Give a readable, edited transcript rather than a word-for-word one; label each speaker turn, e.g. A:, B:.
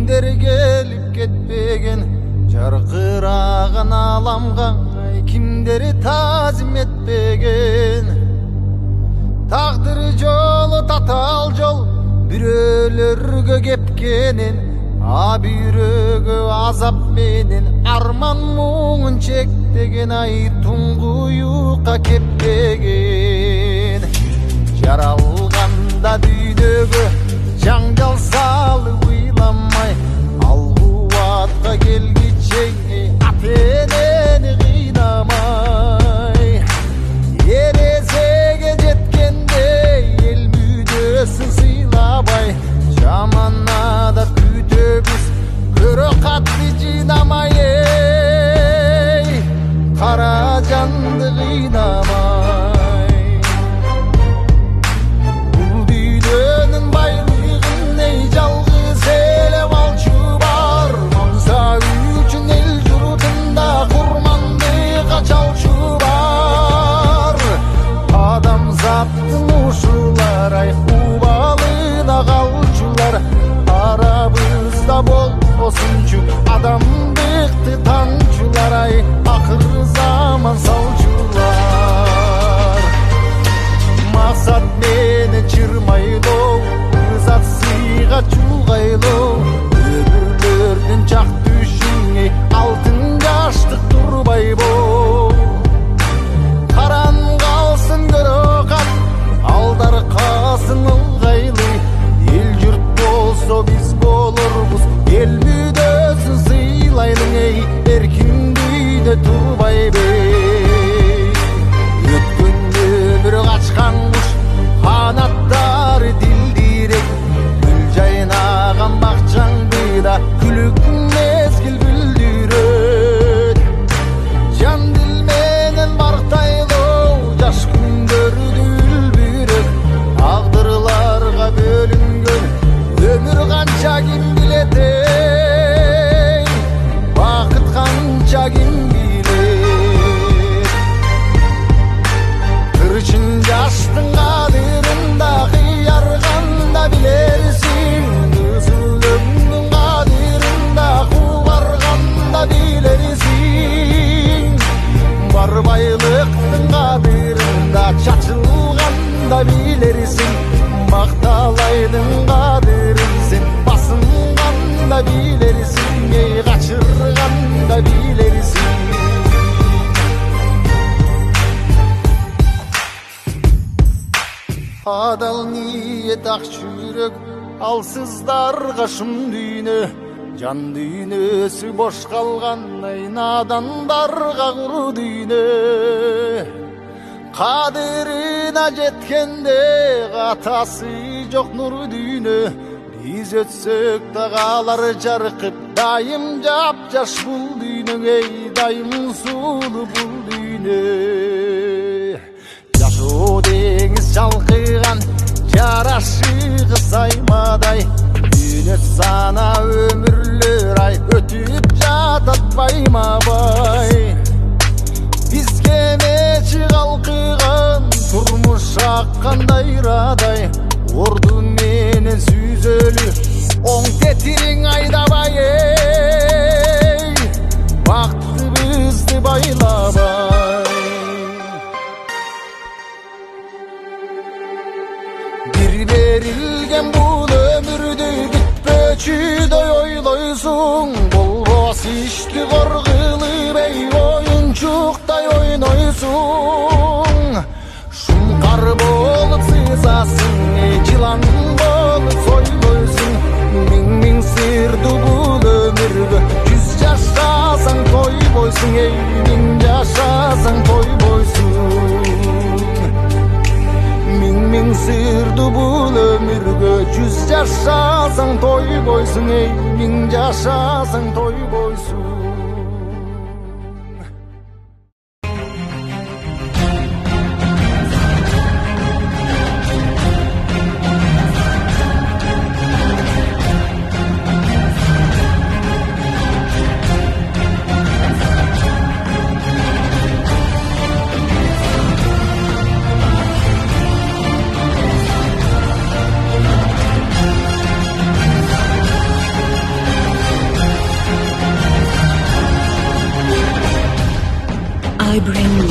A: Kimdir gelip ketpegen jarkıragan alamga, kimdir tazim etpegen. Taqdir jolu tatal jol, bирөөлөргө кепкенин, бирөөгө азап менен арман муңун чектеген. Ай туңгуюка кеппеген. Жаралганда дүйнөгө жаңжал салып ыйламай, ал кубатка келгиче ата-энени кыйнамай. Эрезеге жеткенде эл мүдөсүн сыйлабай, жаманада күтөбүз көрө катты жыйнамай. Кара жанды кыйнамай. Бул дүйнөнүн байлыгын жалгыз эле балчу бар. Маңса үчүн эл журтунда курмандыкка чалчу бар. Адамзаттын ушулар убалына калчулар. Арабызда болбосунчу адамдыкты танчулар. Акыр заман салчулар. Максат менен чырмайлоо, ызат сыйга чулгайлоо. Өмүрлөрдүн жак түшүңө алтын жаштык турбайбы. Каран калсын көрө кат, алдар калсын ылгайлы. Эл журт болсо биз болорбуз, эл мүдөсүн сыйлайлы. Эркиндүйдө турбайбы. Өткөн өмүр качкан куш, канаттары дилдирек. Гүл жайнаган бакчаңдыда күлүк мезгил күлдүрөт. Жан дил менен бартайлоо, жаш күндөрдү үлбүрөк. Агдырларга бөлүнгөн өмүр канча ким билет. Бакыт канча ким билет. Кырчын жаштын кадырында кыярганда билерсиң. Кызыл өмүрдүн кадырында кубарганда билерсиң. Бар байлыктын кадырында чачылганда билерсиң. Макталайдын кадырын сен басынганда билерсиң. Качырганда билерсиң. Адал ниет ак жүрөк, алсыздарга шым дүйнө. Жан дүйнөсү бош калган, надандарга куру дүйнө. Кадырына жеткенде катасы жок нуру дүйнө. Биз өтсөк да калар жаркып, дайым жапжаш бул дүйнө. Дайым сулуу бул дүйнө. Жашоо деңиз жалкыган, жарашыгы саймадай. Дүйнө сана өмүрлөр өтүп жатат байма-бай. Биз кемечи калкыган, турмуш аккандай радай. Орду менен сүзөлү, оң тетириң айдабай. Бактыбызды байлабай. Бир берилген бул өмүрдү бүтпөчүдөй ойлойсуң. Болбос ишти коргулуп оюнчуктай ойнойсуң. Шумкар болуп сызасың, жылан болуп сойлойсуң. Миң сырды бул өмүргө, 100 жашасаң тойбойсуң. Миң жашасаң тойбойсуң. Миң сырды бул өмүргө, 100 жашасаң тойбойсуң. Миң жашасаң тойбойсуң.
B: I bring